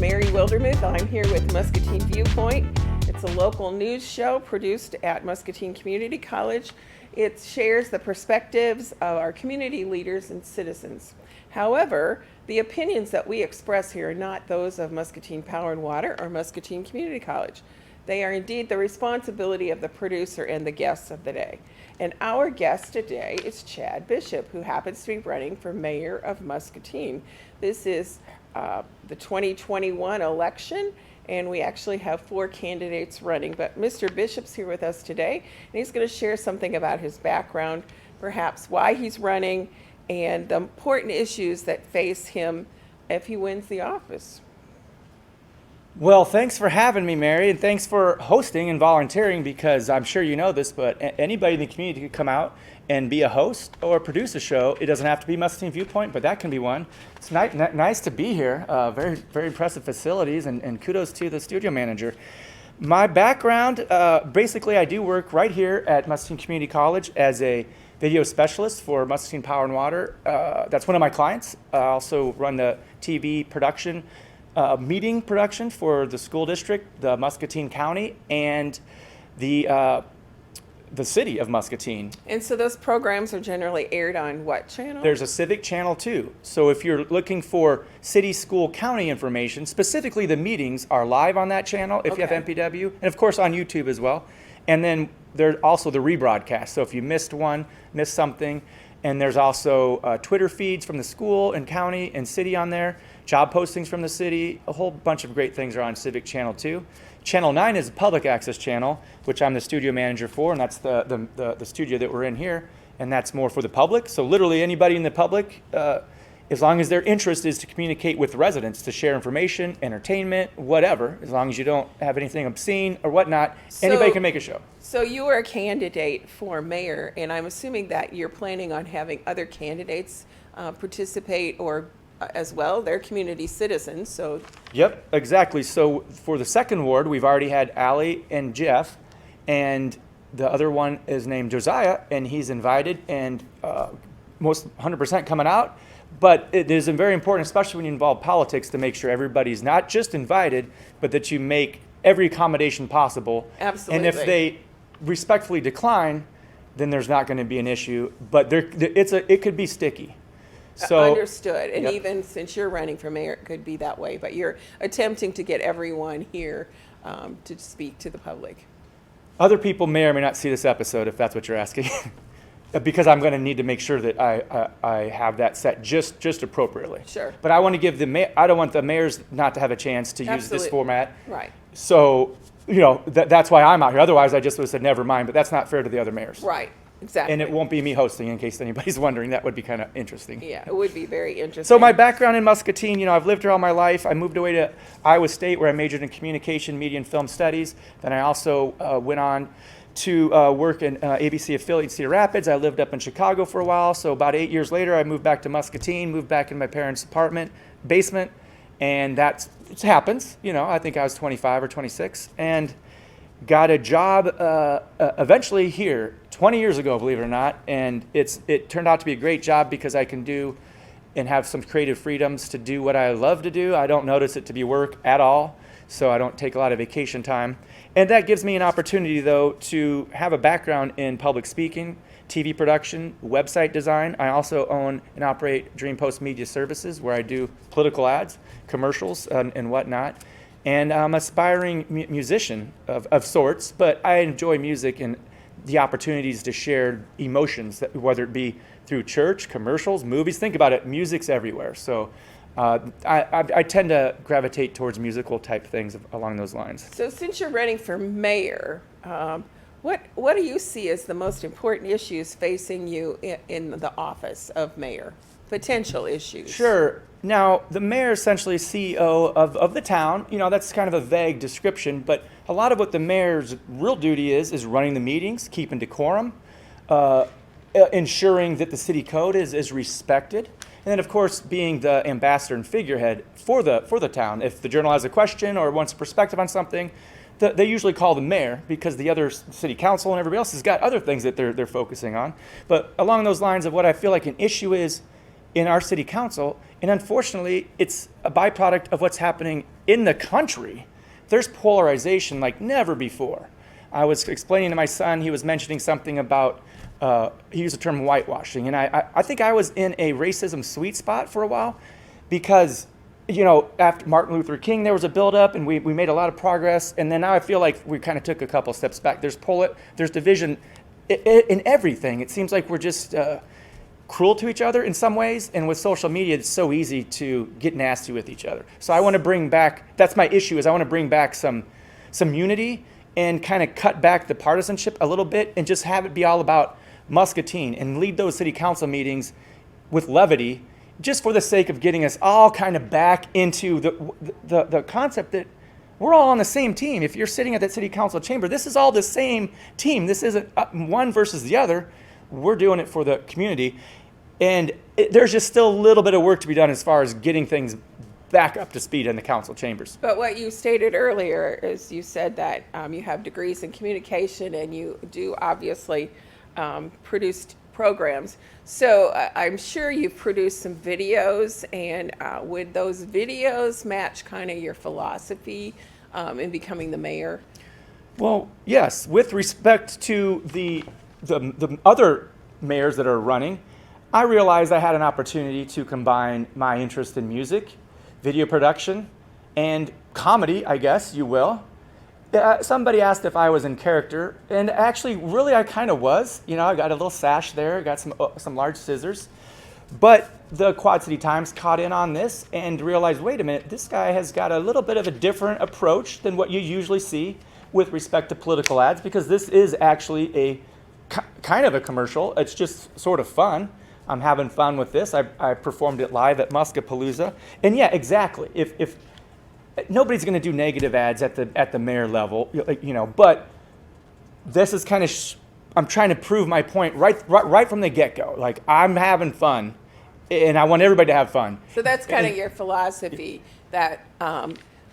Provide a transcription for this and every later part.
Mary Wildermuth. I'm here with Muscatine Viewpoint. It's a local news show produced at Muscatine Community College. It shares the perspectives of our community leaders and citizens. However, the opinions that we express here are not those of Muscatine Power and Water or Muscatine Community College. They are indeed the responsibility of the producer and the guests of the day. And our guest today is Chad Bishop, who happens to be running for mayor of Muscatine. This is the 2021 election, and we actually have 4 candidates running. But Mr. Bishop's here with us today, and he's going to share something about his background, perhaps why he's running, and the important issues that face him if he wins the office. Well, thanks for having me, Mary, and thanks for hosting and volunteering, because I'm sure you know this, but anybody in the community could come out and be a host or produce a show. It doesn't have to be Muscatine Viewpoint, but that can be one. It's nice to be here. Very, very impressive facilities, and kudos to the studio manager. My background, basically I do work right here at Muscatine Community College as a video specialist for Muscatine Power and Water. That's one of my clients. I also run the TV production, meeting production for the school district, the Muscatine County, and the city of Muscatine. And so those programs are generally aired on what channel? There's a civic channel too. So if you're looking for city, school, county information, specifically the meetings are live on that channel if you have MPW, and of course on YouTube as well. And then there's also the rebroadcast. So if you missed something, and there's also Twitter feeds from the school and county and city on there, job postings from the city, a whole bunch of great things are on Civic Channel 2. Channel 9 is a public access channel, which I'm the studio manager for, and that's the studio that we're in here, and that's more for the public. So literally anybody in the public, as long as their interest is to communicate with residents, to share information, entertainment, whatever, as long as you don't have anything obscene or whatnot, anybody can make a show. So you are a candidate for mayor, and I'm assuming that you're planning on having other candidates participate or as well. They're community citizens, so. Yep, exactly. So for the second ward, we've already had Allie and Jeff, and the other one is named Josiah, and he's invited and most 100% coming out. But it is very important, especially when you involve politics, to make sure everybody's not just invited, but that you make every accommodation possible. Absolutely. And if they respectfully decline, then there's not going to be an issue. But it could be sticky. So, understood. And yep. Even since you're running for mayor, it could be that way. But you're attempting to get everyone here to speak to the public. Other people may or may not see this episode, if that's what you're asking. Because I'm going to need to make sure that I have that set just appropriately. Sure. But I want to give I don't want the mayors not to have a chance to use this format. Right. So, that's why I'm out here. Otherwise, I just would have said never mind. But that's not fair to the other mayors. Right. Exactly. And it won't be me hosting, in case anybody's wondering. That would be kind of interesting. Yeah, it would be very interesting. So my background in Muscatine, I've lived here all my life. I moved away to Iowa State, where I majored in communication, media, and film studies. Then I also went on to work in ABC affiliate Cedar Rapids. I lived up in Chicago for a while. So about 8 years later, I moved back to Muscatine, moved back in my parents' apartment, basement. And it happens. I think I was 25 or 26. And got a job eventually here 20 years ago, believe it or not. And it turned out to be a great job because I can do and have some creative freedoms to do what I love to do. I don't notice it to be work at all. So I don't take a lot of vacation time. And that gives me an opportunity, though, to have a background in public speaking, TV production, website design. I also own and operate Dream Post Media Services, where I do political ads, commercials, and whatnot. And I'm an aspiring musician of sorts, but I enjoy music and the opportunities to share emotions, whether it be through church, commercials, movies. Think about it, music's everywhere. So I tend to gravitate towards musical type things along those lines. So since you're running for mayor, what do you see as the most important issues facing you in the office of mayor? Potential issues. Sure. Now, the mayor is essentially CEO of the town. That's kind of a vague description, but a lot of what the mayor's real duty is running the meetings, keeping decorum, ensuring that the city code is respected, and then, of course, being the ambassador and figurehead for the town. If the journal has a question or wants a perspective on something, they usually call the mayor, because the other city council and everybody else has got other things that they're focusing on. But along those lines of what I feel like an issue is in our city council, and unfortunately, it's a byproduct of what's happening in the country, there's polarization like never before. I was explaining to my son, he was mentioning something about, he used the term whitewashing, and I think I was in a racism sweet spot for a while because, you know, after Martin Luther King, there was a buildup, and we made a lot of progress, and then now I feel like we kind of took a couple steps back. There's division in everything. It seems like we're just cruel to each other in some ways, and with social media, it's so easy to get nasty with each other. So I want to bring back, that's my issue, is I want to bring back some unity and kind of cut back the partisanship a little bit and just have it be all about Muscatine and lead those city council meetings with levity, just for the sake of getting us all kind of back into the concept that we're all on the same team. If you're sitting at that city council chamber, this is all the same team. This isn't one versus the other. We're doing it for the community. And there's just still a little bit of work to be done as far as getting things back up to speed in the council chambers. But what you stated earlier is you said that you have degrees in communication and you do obviously produce programs. So I'm sure you've produced some videos, and would those videos match kind of your philosophy in becoming the mayor? Well, yes. With respect to the other mayors that are running, I realized I had an opportunity to combine my interest in music, video production, and comedy, I guess you will. Somebody asked if I was in character, and actually, really, I kind of was. You know, I got a little sash there, got some large scissors. But the Quad City Times caught in on this and realized, wait a minute, this guy has got a little bit of a different approach than what you usually see with respect to political ads, because this is actually a kind of a commercial. It's just sort of fun. I'm having fun with this. I performed it live at Muscapalooza. And yeah, exactly. If nobody's going to do negative ads at the mayor level, you know, but this is kind of, I'm trying to prove my point right from the get-go. Like, I'm having fun, and I want everybody to have fun. So that's kind of your philosophy, that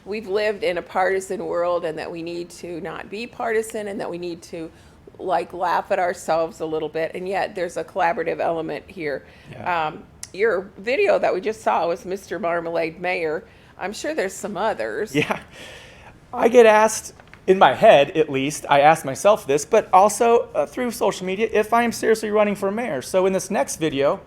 we've lived in a partisan world and that we need to not be partisan and that we need to like laugh at ourselves a little bit, and yet there's a collaborative element here. Yeah. Your video that we just saw was Mr. Marmalade Mayor. I'm sure there's some others. Yeah. I get asked, in my head at least, I ask myself this, but also through social media, if I am seriously running for mayor. So in this next video,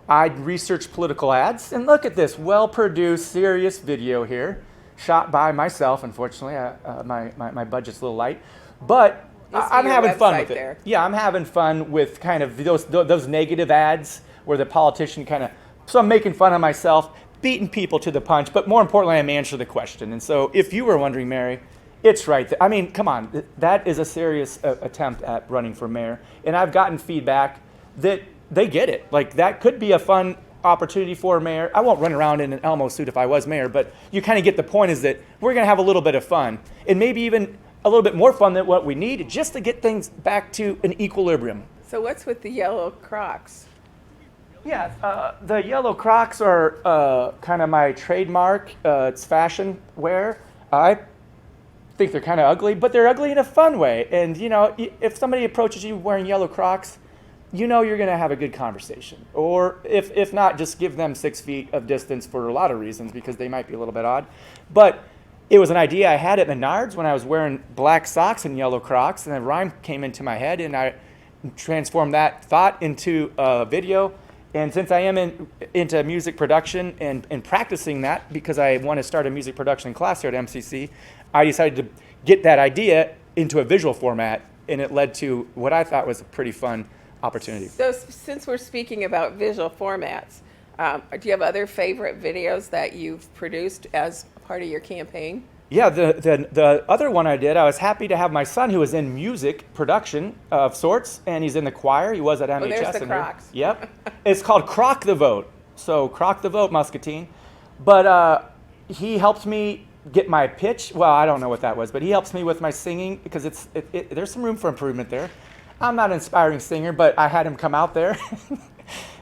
I researched political ads, and look at this well-produced, serious video here, shot by myself, unfortunately. My budget's a little light, but I'm having fun with it. There. Yeah, I'm having fun with kind of those negative ads where the politician kind of, so I'm making fun of myself, beating people to the punch, but more importantly, I'm answering the question. And so if you were wondering, Mary, it's right. I mean, come on, that is a serious attempt at running for mayor. And I've gotten feedback that they get it. Like, that could be a fun opportunity for a mayor. I won't run around in an Elmo suit if I was mayor, but you kind of get the point, is that we're going to have a little bit of fun, and maybe even a little bit more fun than what we need, just to get things back to an equilibrium. So what's with the yellow Crocs? Yeah, the yellow Crocs are kind of my trademark. It's fashion wear. I think they're kind of ugly, but they're ugly in a fun way. And, you know, if somebody approaches you wearing yellow Crocs, you know you're going to have a good conversation. Or if not, just give them 6 feet of distance for a lot of reasons, because they might be a little bit odd. But it was an idea I had at Menards when I was wearing black socks and yellow Crocs, and a rhyme came into my head, and I transformed that thought into a video. And since I am into music production and practicing that, because I want to start a music production class here at MCC, I decided to get that idea into a visual format, and it led to what I thought was a pretty fun opportunity. So since we're speaking about visual formats, do you have other favorite videos that you've produced as part of your campaign? Yeah, the other one I did, I was happy to have my son, who is in music production of sorts, and he's in the choir. He was at MHS. Oh, there's the Crocs. Yep. It's called Crock the Vote. So Crock the Vote, Muscatine. But he helped me get my pitch. Well, I don't know what that was, but he helps me with my singing, because there's some room for improvement there. I'm not an inspiring singer, but I had him come out there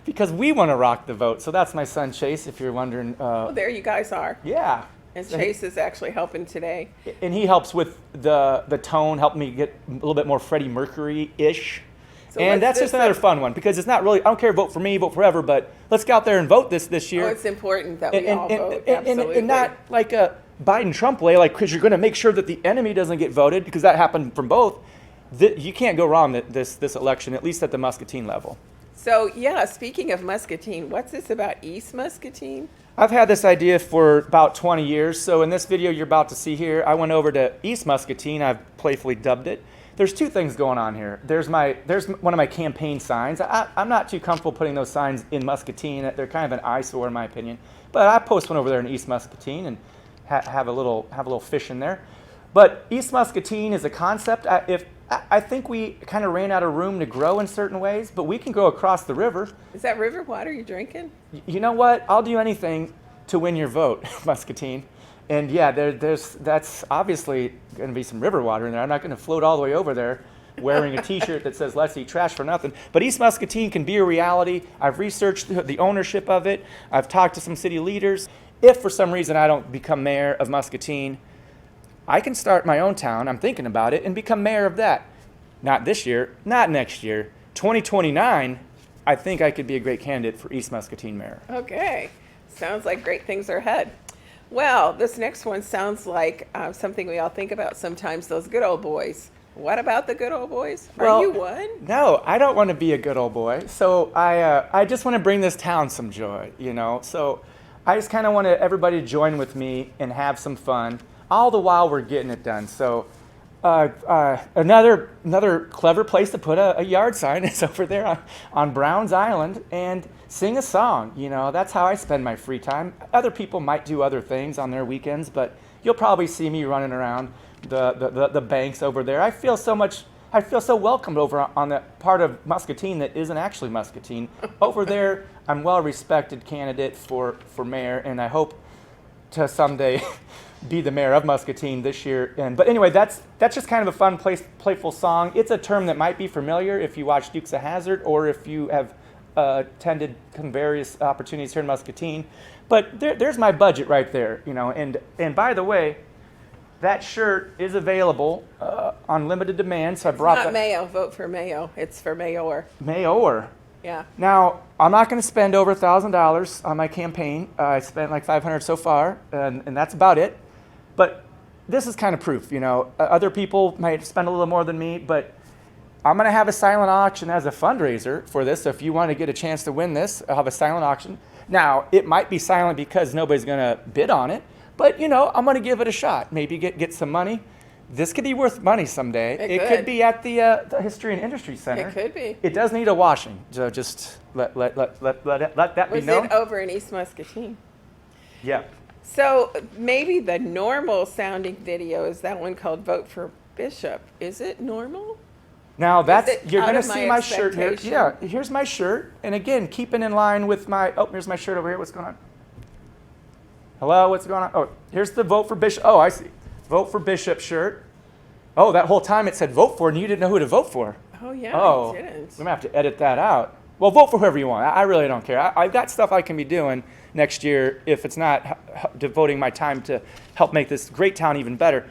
because we want to rock the vote. So that's my son, Chase, if you're wondering. Well, there you guys are. Yeah. And Chase is actually helping today. And he helps with the tone, helped me get a little bit more Freddie Mercury-ish. So and that's just another fun one, because it's not really, I don't care, vote for me, vote forever, but let's get out there and vote this year. Oh, it's important that we all vote, absolutely. And not like Biden-Trump way, like, because you're going to make sure that the enemy doesn't get voted, because that happened from both. You can't go wrong this election, at least at the Muscatine level. So, yeah, speaking of Muscatine, what's this about East Muscatine? I've had this idea for about 20 years. So in this video you're about to see here, I went over to East Muscatine. I've playfully dubbed it. There's two things going on here. There's one of my campaign signs. I'm not too comfortable putting those signs in Muscatine. They're kind of an eyesore in my opinion. But I post one over there in East Muscatine and have a little fish in there. But East Muscatine is a concept. I think we kind of ran out of room to grow in certain ways, but we can grow across the river. Is that river water you're drinking? You know what? I'll do anything to win your vote, Muscatine. And yeah, that's obviously going to be some river water in there. I'm not going to float all the way over there wearing a T-shirt that says "Let's eat trash for nothing." But East Muscatine can be a reality. I've researched the ownership of it. I've talked to some city leaders. If for some reason I don't become mayor of Muscatine, I can start my own town. I'm thinking about it and become mayor of that. Not this year, not next year. 2029, I think I could be a great candidate for East Muscatine mayor. Okay. Sounds like great things are ahead. Well, this next one sounds like something we all think about sometimes, those good old boys. What about the good old boys? Are you one? No, I don't want to be a good old boy. So I just want to bring this town some joy, you know. So I just kind of want everybody to join with me and have some fun, all the while we're getting it done. So another clever place to put a yard sign is over there on Browns Island, and sing a song. You know, that's how I spend my free time. Other people might do other things on their weekends, but you'll probably see me running around the banks over there. I feel so welcomed over on the part of Muscatine that isn't actually Muscatine. Over there, I'm a well-respected candidate for mayor, and I hope to someday be the mayor of Muscatine this year. But anyway, that's just kind of a fun, playful song. It's a term that might be familiar if you watch Dukes of Hazzard or if you have attended various opportunities here in Muscatine. But there's my budget right there, you know. And by the way, that shirt is available on limited demand. So I brought Not Mayo. Vote for Mayo. It's for Mayor. Mayor. Yeah. Now, I'm not going to spend over $1,000 on my campaign. I spent like $500 so far, and that's about it. But this is kind of proof, you know. Other people might spend a little more than me, but I'm going to have a silent auction as a fundraiser for this. So if you want to get a chance to win this, I'll have a silent auction. Now, it might be silent because nobody's going to bid on it, but, you know, I'm going to give it a shot. Maybe get some money. This could be worth money someday. It could be at the History and Industry Center. It could be. It does need a washing, so just let that be known. Was it over in East Muscatine? Yeah. So maybe the normal sounding video is that one called Vote for Bishop. Is it normal? Now you're out going to of my see my shirt here. expectation? Yeah, here's my shirt. And again, keeping in line with here's my shirt over here. What's going on? Hello, what's going on? Oh, here's the Vote for Bishop. Oh, I see. Vote for Bishop shirt. Oh, that whole time it said vote for, and you didn't know who to vote for. Oh, yeah, Oh, I didn't. we're going to have to edit that out. Well, vote for whoever you want. I really don't care. I've got stuff I can be doing next year if it's not devoting my time to help make this great town even better.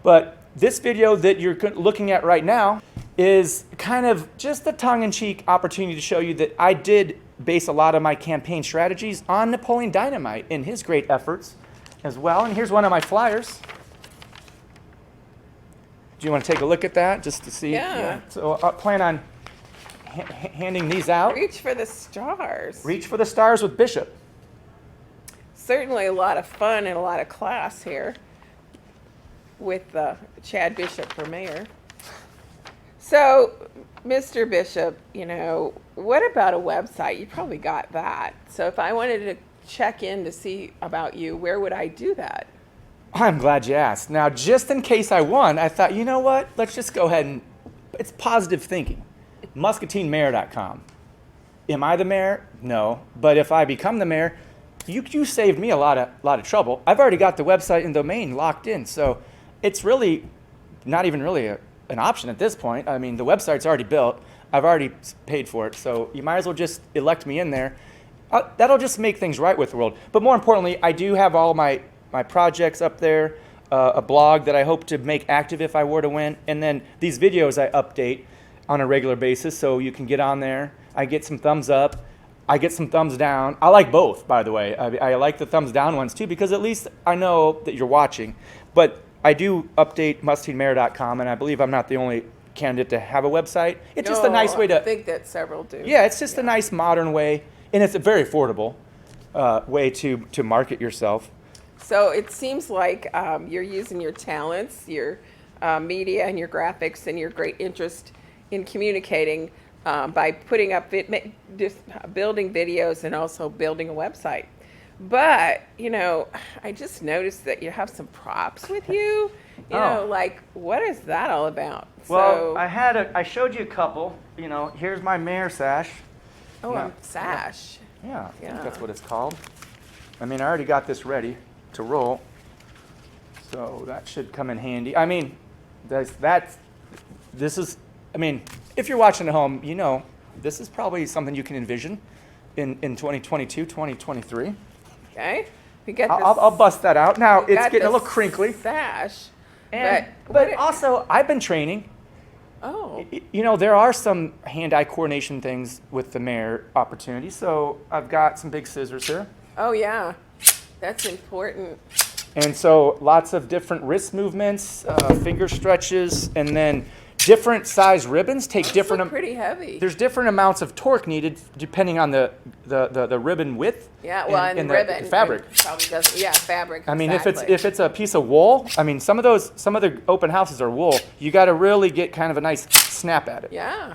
But this video that you're looking at right now is kind of just a tongue-in-cheek opportunity to show you that I did base a lot of my campaign strategies on Napoleon Dynamite and his great efforts as well. And here's one of my flyers. Do you want to take a look at that just to see? Yeah. So I plan on handing these out. Reach for the stars. Reach for the stars with Bishop. Certainly a lot of fun and a lot of class here with Chad Bishop for mayor. So, Mr. Bishop, you know, what about a website? You probably got that. So if I wanted to check in to see about you, where would I do that? I'm glad you asked. Now, just in case I won, I thought, you know what? Let's just go ahead and, it's positive thinking. MuscatineMayor.com. Am I the mayor? No. But if I become the mayor, you saved me a lot of trouble. I've already got the website and domain locked in, so it's really not even really an option at this point. I mean, the website's already built. I've already paid for it, so you might as well just elect me in there. That'll just make things right with the world. But more importantly, I do have all my projects up there, a blog that I hope to make active if I were to win, and then these videos I update on a regular basis, so you can get on there. I get some thumbs up. I get some thumbs down. I like both, by the way. I like the thumbs down ones too, because at least I know that you're watching. But I do update muscatineMayor.com, and I believe I'm not the only candidate to have a website. It's just a nice way I to, think that several do. yeah, it's just a nice modern way, and it's a very affordable way to market yourself. So it seems like you're using your talents, your media and your graphics and your great interest in communicating by putting up just building videos and also building a website. But, I just noticed that you have some props with you. You know, like, what is that all about? Well, I showed you a couple. Here's my mayor sash. Oh, No. a sash. Yeah, I think Yeah. that's what it's called. I mean, I already got this ready to roll, so that should come in handy. I mean, this is, I mean, if you're watching at home, this is probably something you can envision in 2022, 2023. Okay. We got I'll bust that out. Now, we it's got getting a this little crinkly. Sash. But also, I've been training. Oh. There are some hand-eye coordination things with the mayor opportunity, so I've got some big scissors here. Oh, yeah. That's important. And so lots of different wrist movements, finger stretches, and then different size ribbons take different. Pretty heavy. There's different amounts of torque needed depending on the ribbon width. Yeah, well, and the ribbon fabric. probably doesn't. Yeah, fabric. I mean, exactly. if it's a piece of wool, I mean, some of the open houses are wool. You got to really get kind of a nice snap at it. Yeah.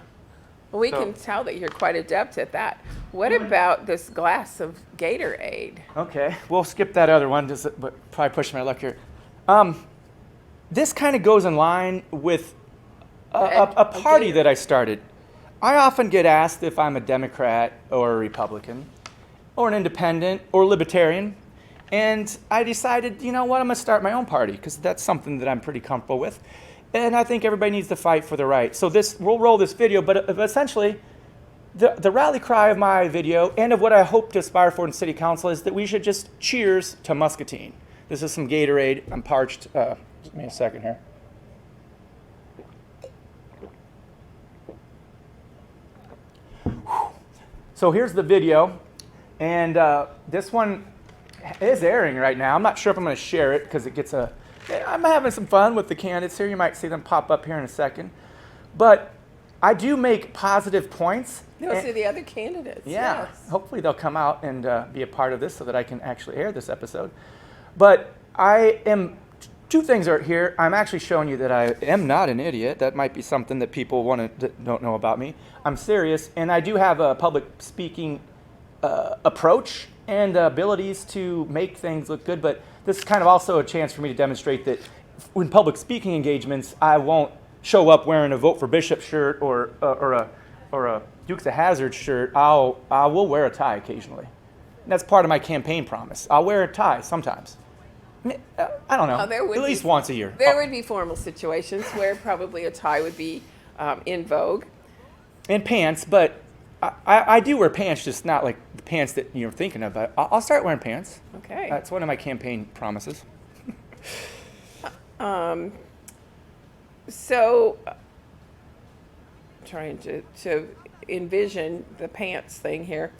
Well, we So- can tell that you're quite adept at that. What about this glass of Gatorade? Okay, we'll skip that other one, but probably pushing my luck here. This kind of goes in line with a party that I started. I often get asked if I'm a Democrat or a Republican or an independent or libertarian. And I decided, you know what, I'm going to start my own party because that's something that I'm pretty comfortable with. And I think everybody needs to fight for the right. So we'll roll this video, but essentially, the rally cry of my video and of what I hope to aspire for in City Council is that we should just cheers to Muscatine. This is some Gatorade. I'm parched. Give me a second here. So here's the video, and this one is airing right now. I'm not sure if I'm going to share it because I'm having some fun with the candidates here. You might see them pop up here in a second. But I do make positive points. Those are the other candidates. Yeah, Yes. hopefully they'll come out and be a part of this so that I can actually air this episode. But two things are here. I'm actually showing you that I am not an idiot. That might be something that people don't know about me. I'm serious, and I do have a public speaking approach and abilities to make things look good. But this is kind of also a chance for me to demonstrate that in public speaking engagements, I won't show up wearing a Vote for Bishop shirt or a Dukes of Hazzard shirt. I will wear a tie occasionally. And that's part of my campaign promise. I'll wear a tie sometimes. I don't know. At least once a year. There would be formal situations where probably a tie would be in vogue. And pants, but I do wear pants, just not like the pants that you're thinking of. But I'll start wearing pants. Okay. That's one of my campaign promises. So, trying to envision the pants thing here.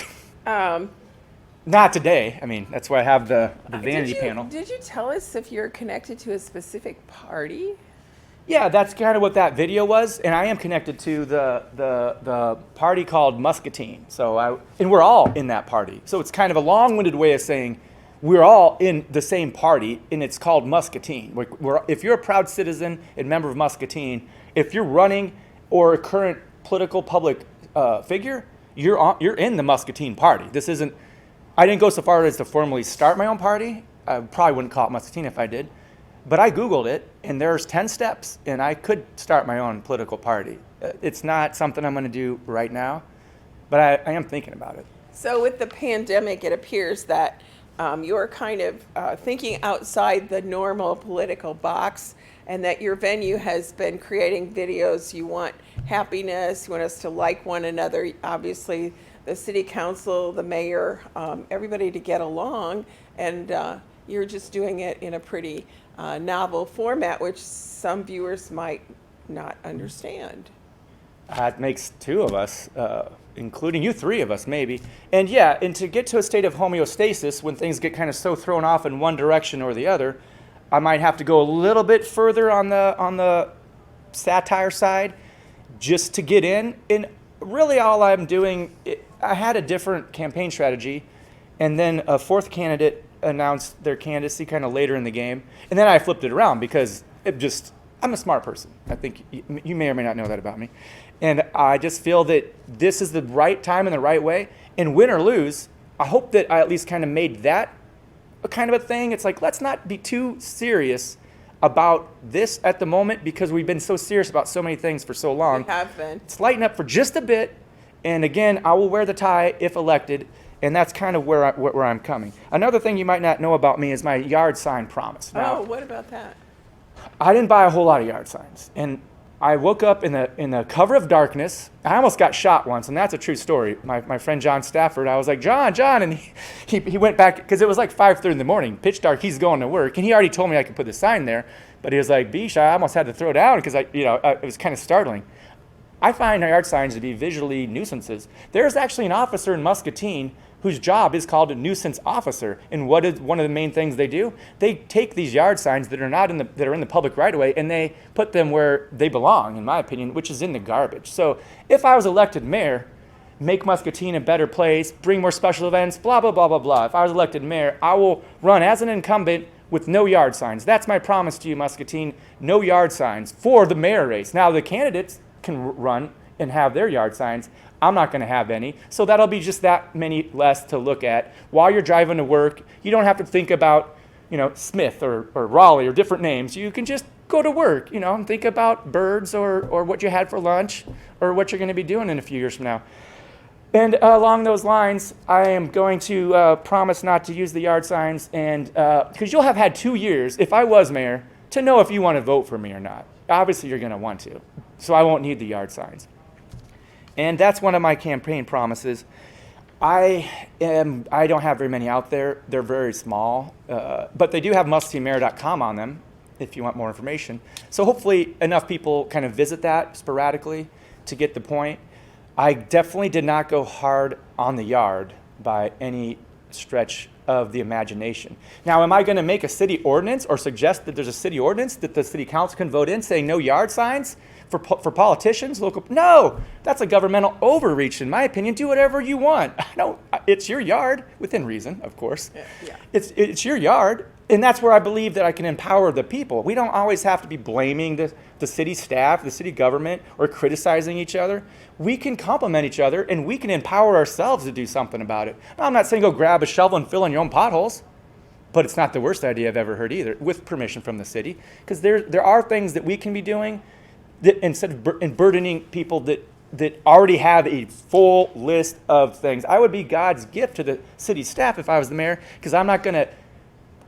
Not today. I mean, that's why I have the vanity panel. Did you tell us if you're connected to a specific party? Yeah, that's kind of what that video was, and I am connected to the party called Muscatine. And we're all in that party. So it's kind of a long-winded way of saying we're all in the same party, and it's called Muscatine. If you're a proud citizen and member of Muscatine, if you're running or a current political public figure, you're in the Muscatine party. This isn't. I didn't go so far as to formally start my own party. I probably wouldn't call it Muscatine if I did. But I Googled it, and there's 10 steps, and I could start my own political party. It's not something I'm going to do right now, but I am thinking about it. So with the pandemic, it appears that you're kind of thinking outside the normal political box, and that your venue has been creating videos. You want happiness, you want us to like one another. Obviously, the city council, the mayor, everybody to get along, and you're just doing it in a pretty novel format, which some viewers might not understand. That makes two of us, including you, three of us maybe. And yeah, and to get to a state of homeostasis when things get kind of so thrown off in one direction or the other, I might have to go a little bit further on the satire side just to get in. And really all I'm doing, I had a different campaign strategy, and then a fourth candidate announced their candidacy kind of later in the game. And then I flipped it around because I'm a smart person. I think you may or may not know that about me. And I just feel that this is the right time and the right way. And win or lose, I hope that I at least kind of made that a kind of a thing. It's like, let's not be too serious about this at the moment because we've been so serious about so many things for so long. We have been. Let's lighten up for just a bit. And again, I will wear the tie if elected. And that's kind of where I'm coming. Another thing you might not know about me is my yard sign promise. Now, What about that? I didn't buy a whole lot of yard signs. And I woke up in the cover of darkness. I almost got shot once, and that's a true story. My friend John Stafford, I was like, John, and he went back, because it was like 5:30 in the morning, pitch dark, he's going to work, and he already told me I could put the sign there, but he was like, Beesh, I almost had to throw down, because it was kind of startling. I find yard signs to be visually nuisances. There's actually an officer in Muscatine whose job is called a nuisance officer. And what is one of the main things they do? They take these yard signs that are in the public right of way, and they put them where they belong, in my opinion, which is in the garbage. So if I was elected mayor, make Muscatine a better place, bring more special events, blah, blah, blah, blah, blah. If I was elected mayor, I will run as an incumbent with no yard signs. That's my promise to you, Muscatine, no yard signs for the mayor race. Now the candidates can run and have their yard signs. I'm not going to have any. So that'll be just that many less to look at. While you're driving to work, you don't have to think about, Smith or Raleigh or different names. You can just go to work, and think about birds or what you had for lunch or what you're going to be doing in a few years from now. And along those lines, I am going to promise not to use the yard signs, and because you'll have had 2 years, if I was mayor, to know if you want to vote for me or not. Obviously, you're going to want to. So I won't need the yard signs. And that's one of my campaign promises. I don't have very many out there. They're very small, but they do have muscatinemayor.com on them if you want more information. So hopefully enough people kind of visit that sporadically to get the point. I definitely did not go hard on the yard by any stretch of the imagination. Now, am I going to make a city ordinance or suggest that there's a city ordinance that the city council can vote in saying no yard signs for politicians, local? No, that's a governmental overreach, in my opinion. Do whatever you want. It's your yard, within reason, of course. Yeah. It's your yard, and that's where I believe that I can empower the people. We don't always have to be blaming the city staff, the city government, or criticizing each other. We can compliment each other, and we can empower ourselves to do something about it. Now, I'm not saying go grab a shovel and fill in your own potholes, but it's not the worst idea I've ever heard either, with permission from the city, because there are things that we can be doing that instead of burdening people that already have a full list of things. I would be God's gift to the city staff if I was the mayor, because I'm not going to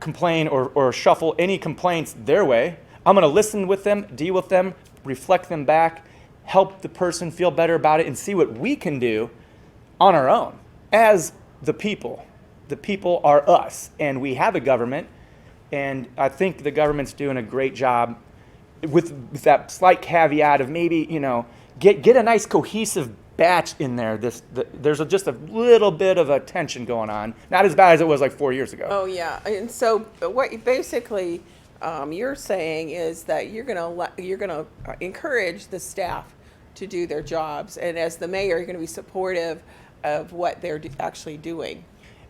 complain or shuffle any complaints their way. I'm going to listen with them, deal with them, reflect them back, help the person feel better about it, and see what we can do on our own as the people. The people are us, and we have a government, and I think the government's doing a great job with that slight caveat of maybe, get a nice cohesive batch in there. There's just a little bit of a tension going on. Not as bad as it was like 4 years ago. Oh, yeah. And so what basically you're saying is that you're going to encourage the staff to do their jobs. And as the mayor, you're going to be supportive of what they're actually doing.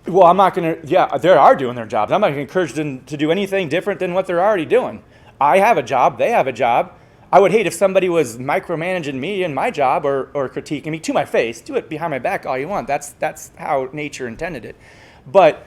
Well, I'm not going to, they are doing their jobs. I'm not going to encourage them to do anything different than what they're already doing. I have a job. They have a job. I would hate if somebody was micromanaging me in my job or critiquing me to my face. Do it behind my back all you want. That's how nature intended it. But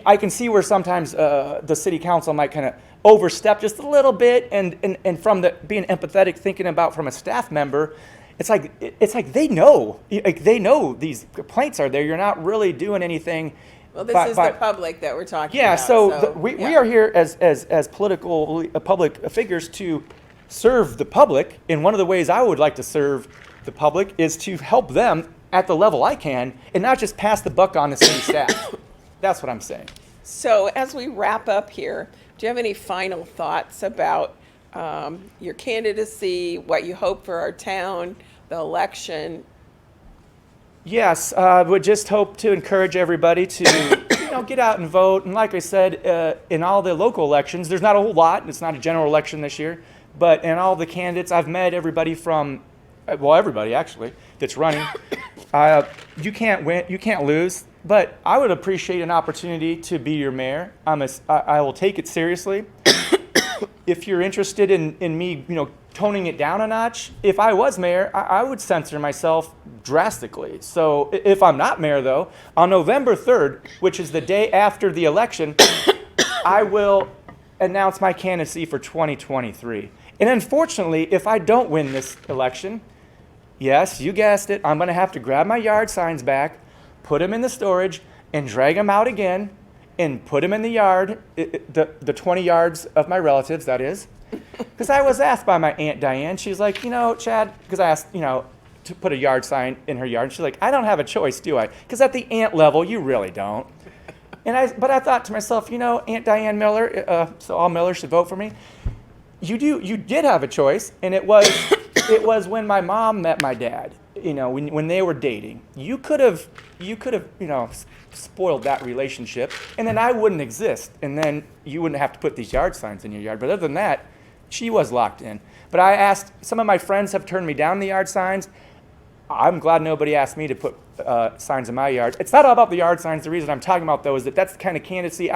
I can see where sometimes the city council might kind of overstep just a little bit, and from being empathetic, thinking about from a staff member, it's like they know these complaints are there. You're not really doing anything. Well, this is the public that we're talking about. Yeah, so we are here as political public figures to serve the public, and one of the ways I would like to serve the public is to help them at the level I can, and not just pass the buck on the city staff. That's what I'm saying. So as we wrap up here, do you have any final thoughts about your candidacy, what you hope for our town, the election. Yes, would just hope to encourage everybody to get out and vote. And like I said, in all the local elections, there's not a whole lot. It's not a general election this year. But in all the candidates, I've met everybody from, well, everybody actually that's running. You can't win, you can't lose. But I would appreciate an opportunity to be your mayor. I will take it seriously. If you're interested in me, toning it down a notch, if I was mayor, I would censor myself drastically. So if I'm not mayor, though, on November 3rd, which is the day after the election, I will announce my candidacy for 2023. And unfortunately, if I don't win this election, yes, you guessed it, I'm going to have to grab my yard signs back, put them in the storage, and drag them out again, and put them in the yard, the 20 yards of my relatives, that is. Because I was asked by my Aunt Diane, she's like, Chad, because I asked, to put a yard sign in her yard, and she's like, I don't have a choice, do I? Because at the aunt level, you really don't. But I thought to myself, Aunt Diane Miller, so all Millers should vote for me. You did have a choice, and it was when my mom met my dad. When they were dating, you could have, spoiled that relationship, and then I wouldn't exist, and then you wouldn't have to put these yard signs in your yard. But other than that, she was locked in. But I asked, some of my friends have turned me down the yard signs. I'm glad nobody asked me to put signs in my yard. It's not all about the yard signs. The reason I'm talking about, though, is that's the kind of candidacy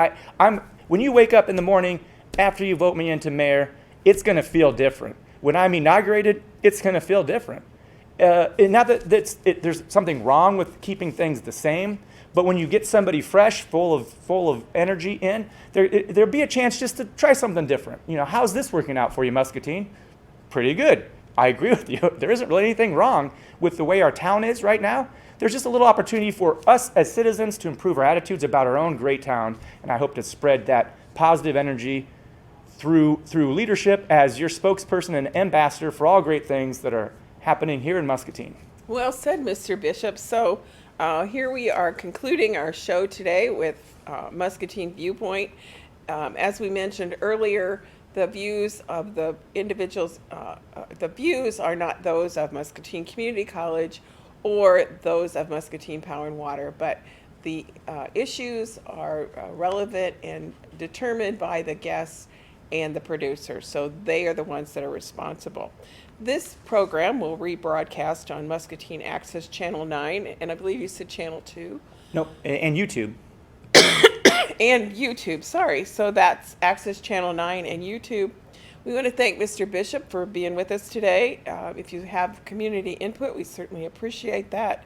when you wake up in the morning after you vote me into mayor, it's going to feel different. When I'm inaugurated, it's going to feel different. And not that there's something wrong with keeping things the same, but when you get somebody fresh, full of energy in, there'd be a chance just to try something different. How's this working out for you, Muscatine? Pretty good. I agree with you. There isn't really anything wrong with the way our town is right now. There's just a little opportunity for us as citizens to improve our attitudes about our own great town, and I hope to spread that positive energy through leadership as your spokesperson and ambassador for all great things that are happening here in Muscatine. Well said, Mr. Bishop. So here we are concluding our show today with Muscatine Viewpoint. As we mentioned earlier, the views of the individuals, the views are not those of Muscatine Community College or those of Muscatine Power and Water, but the issues are relevant and determined by the guests and the producer. So they are the ones that are responsible. This program will rebroadcast on Muscatine Access Channel 9, and I believe you said Channel 2. Nope, and YouTube. And YouTube, sorry. So that's Access Channel 9 and YouTube. We want to thank Mr. Bishop for being with us today. If you have community input, we certainly appreciate that.